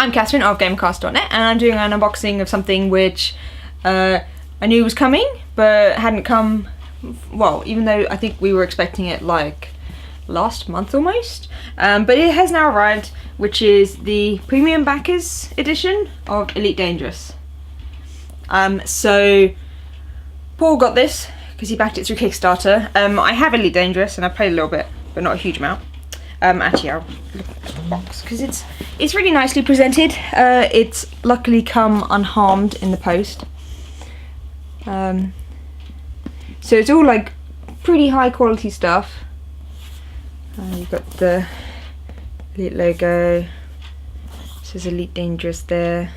I'm Catherine of Gamecast.net, and I'm doing an unboxing of something which I knew was coming, but hadn't come, well, even though I think we were expecting it like last month almost. But it has now arrived, which is the Premium Backers edition of Elite Dangerous. So Paul got this because he backed it through Kickstarter. I have Elite Dangerous and I played a little bit, but not a huge amount. Actually, I'll look at the box because it's really nicely presented. It's luckily come unharmed in the post. So it's all like pretty high quality stuff. You've got the Elite logo. It says Elite Dangerous there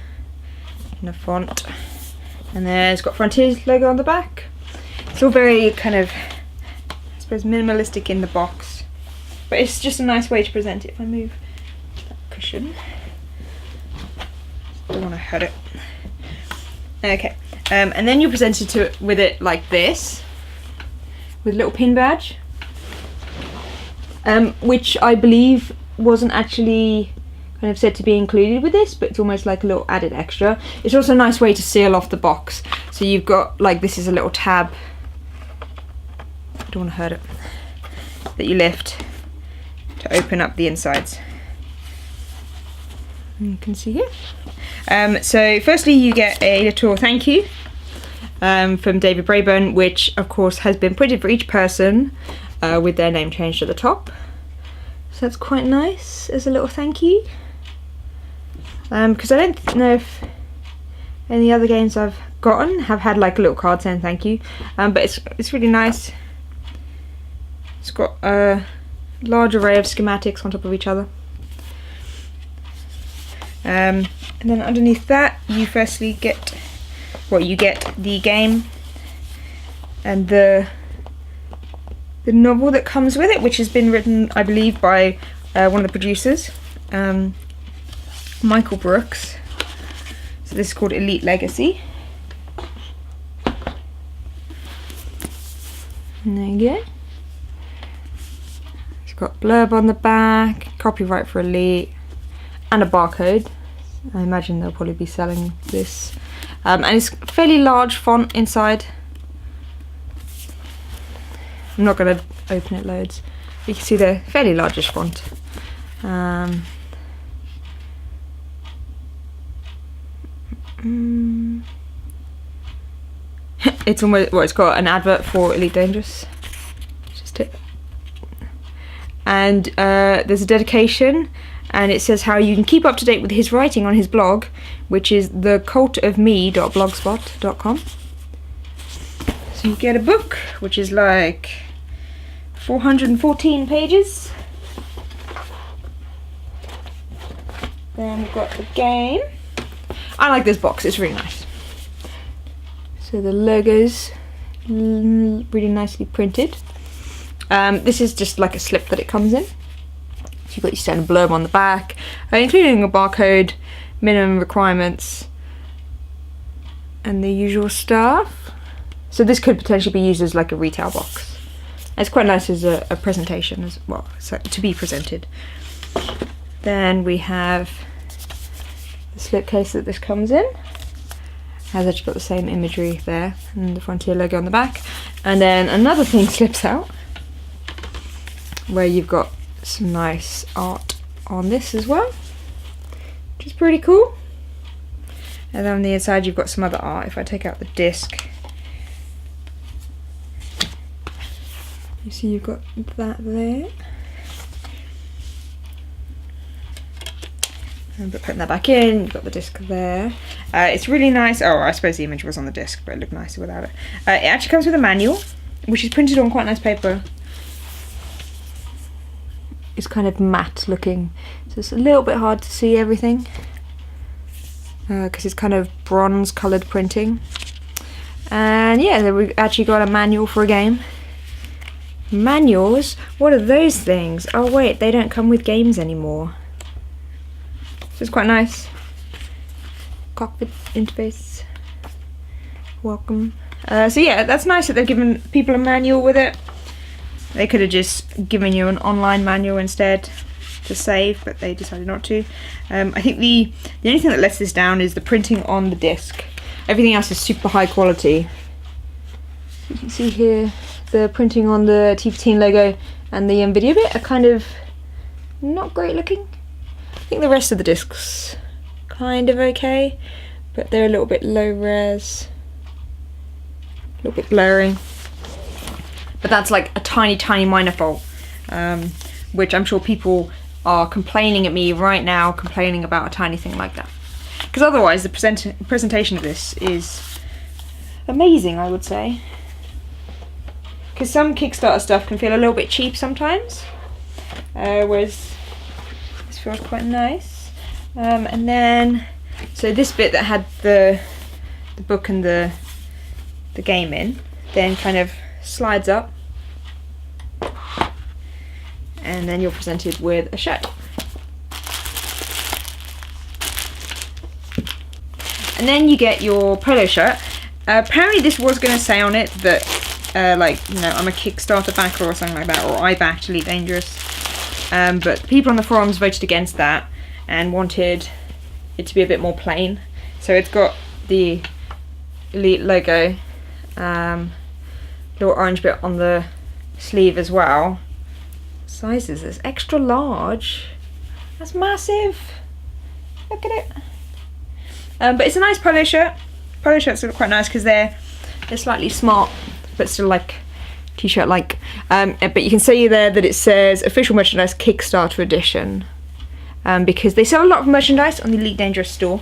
in a font, and then it's got Frontier's logo on the back. It's all very kind of, I suppose, minimalistic in the box. But it's just a nice way to present it. If I move that cushion, don't want to hurt it. Okay, and then you're presented with it like this, with a little pin badge, which I believe wasn't actually kind of said to be included with this, but it's almost like a little added extra. It's also a nice way to seal off the box. So you've got, like, this is a little tab, I don't want to hurt it, that you lift to open up the insides. You can see here. So firstly you get a little thank you from David Braben, which of course has been printed for each person with their name changed at the top. So that's quite nice as a little thank you. Because I don't know if any other games I've gotten have had like a little card saying thank you, but it's really nice. It's got a large array of schematics on top of each other. And then underneath that you firstly get, well, you get the game and the novel that comes with it, which has been written, I believe, by one of the producers, Michael Brooks. So this is called Elite Legacy. And there you go. It's got blurb on the back, copyright for Elite, and a barcode. I imagine they'll probably be selling this. And it's fairly large font inside. I'm not going to open it loads. You can see the fairly largish font. It's almost, well, it's got an advert for Elite Dangerous. Just it. And there's a dedication, and it says how you can keep up to date with his writing on his blog, which is thecultofme.blogspot.com. So you get a book, which is like 414 pages. Then we've got the game. I like this box, it's really nice. So the logo's really nicely printed. This is just like a slip that it comes in. So you've got your standard blurb on the back, including a barcode, minimum requirements, and the usual stuff. So this could potentially be used as like a retail box. It's quite nice as a presentation as well, so to be presented. Then we have the slipcase that this comes in. Has actually got the same imagery there and the Frontier logo on the back. And then another thing slips out, where you've got some nice art on this as well, which is pretty cool. And then on the inside you've got some other art. If I take out the disc, you see you've got that there. But putting that back in, you've got the disc there. It's really nice. Oh, I suppose the image was on the disc, but it looked nicer without it. It actually comes with a manual, which is printed on quite nice paper. It's kind of matte looking, so it's a little bit hard to see everything because it's kind of bronze coloured printing. And yeah, we've actually got a manual for a game. Manuals? What are those things? Oh wait, they don't come with games anymore. So it's quite nice. Cockpit interface. Welcome. So yeah, that's nice that they've given people a manual with it. They could have just given you an online manual instead. to save, but they decided not to. I think the only thing that lets this down is the printing on the disc. Everything else is super high quality. You can see here the printing on the T15 logo and the NVIDIA bit are kind of not great looking. I think the rest of the discs kind of okay, but they're a little bit low res, a little bit blurry. But that's like a tiny minor fault, which I'm sure people are complaining at me right now, complaining about a tiny thing like that. Because otherwise the presentation of this is amazing, I would say. Because some Kickstarter stuff can feel a little bit cheap sometimes, whereas this feels quite nice. And then, so this bit that had the book and the game in, then kind of slides up, and then you're presented with a shirt. And then you get your polo shirt. Apparently this was going to say on it that like, you know, I'm a Kickstarter backer or something like that, or I backed Elite Dangerous. But people on the forums voted against that and wanted it to be a bit more plain. So it's got the Elite logo, little orange bit on the sleeve as well. Sizes, it's extra large. That's massive. Look at it. But it's a nice polo shirt. Polo shirts are quite nice because they're slightly smart, but still like t-shirt like. But you can see there that it says official merchandise Kickstarter edition, because they sell a lot of merchandise on the Elite Dangerous store,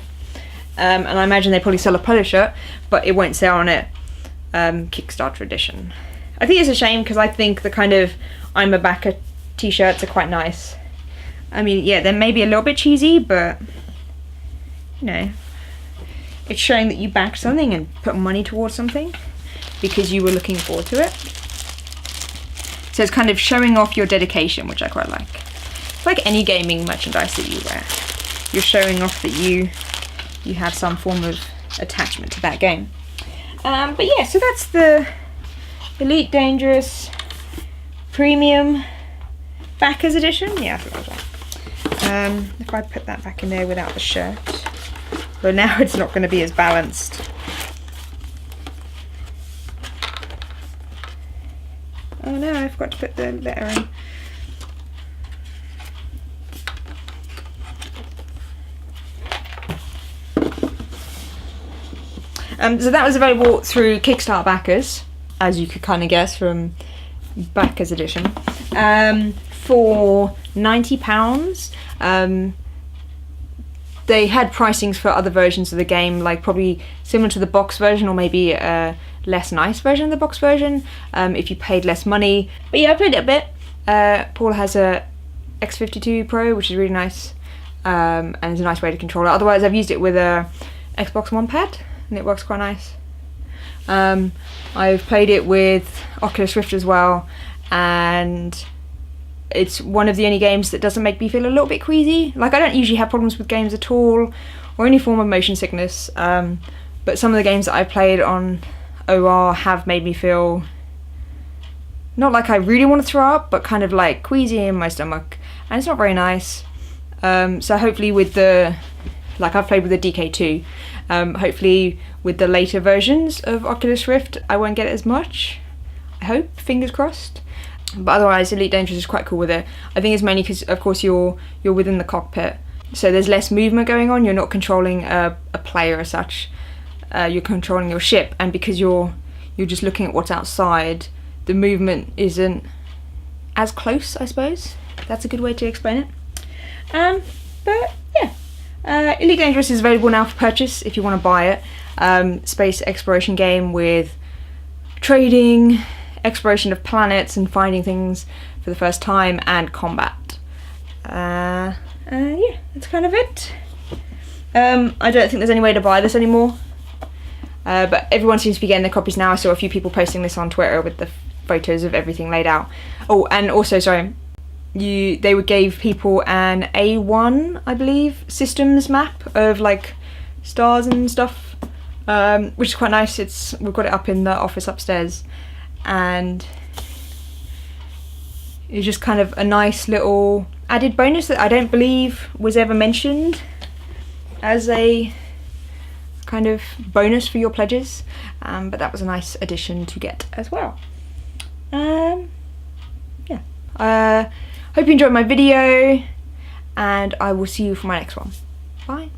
and I imagine they probably sell a polo shirt, but it won't say on it Kickstarter edition. I think it's a shame because I think the kind of I'm a backer t-shirts are quite nice. I mean, yeah, they're maybe a little bit cheesy, but you know, it's showing that you backed something and put money towards something because you were looking forward to it. So it's kind of showing off your dedication, which I quite like. It's like any gaming merchandise that you wear. You're showing off that you have some form of attachment to that game. But yeah, so that's the Elite Dangerous Premium Backers Edition. Yeah, I forgot that. If I put that back in there without the shirt, but now it's not going to be as balanced. Oh no, I forgot to put the letter in. So that was available through Kickstarter backers, as you could kind of guess from Backers Edition, for £90. They had pricings for other versions of the game, like probably similar to the box version, or maybe a less nice version of the box version, if you paid less money. But yeah, I played it a bit. Paul has a X52 Pro, which is really nice, and it's a nice way to control it. Otherwise, I've used it with a Xbox One pad, and it works quite nice. I've played it with Oculus Rift as well, and it's one of the only games that doesn't make me feel a little bit queasy. Like, I don't usually have problems with games at all, or any form of motion sickness, but some of the games that I've played on OR have made me feel not like I really want to throw up, but kind of like queasy in my stomach, and it's not very nice. So hopefully with the, like I've played with the DK2, hopefully with the later versions of Oculus Rift I won't get it as much. I hope, fingers crossed. But otherwise, Elite Dangerous is quite cool with it. I think it's mainly because, of course, you're within the cockpit, so there's less movement going on. You're not controlling a player as such. You're controlling your ship, and because you're just looking at what's outside, the movement isn't as close, I suppose. That's a good way to explain it. But yeah, Elite Dangerous is available now for purchase if you want to buy it. Space exploration game with trading, exploration of planets and finding things for the first time, and combat. Yeah, that's kind of it. I don't think there's any way to buy this anymore, but everyone seems to be getting their copies now. I saw a few people posting this on Twitter with the photos of everything laid out. Oh, and also, sorry, they gave people an A1, I believe, systems map of like stars and stuff, which is quite nice. We've got it up in the office upstairs, and it's just kind of a nice little added bonus that I don't believe was ever mentioned as a kind of bonus for your pledges, but that was a nice addition to get as well. Yeah, hope you enjoyed my video, and I will see you for my next one. Bye.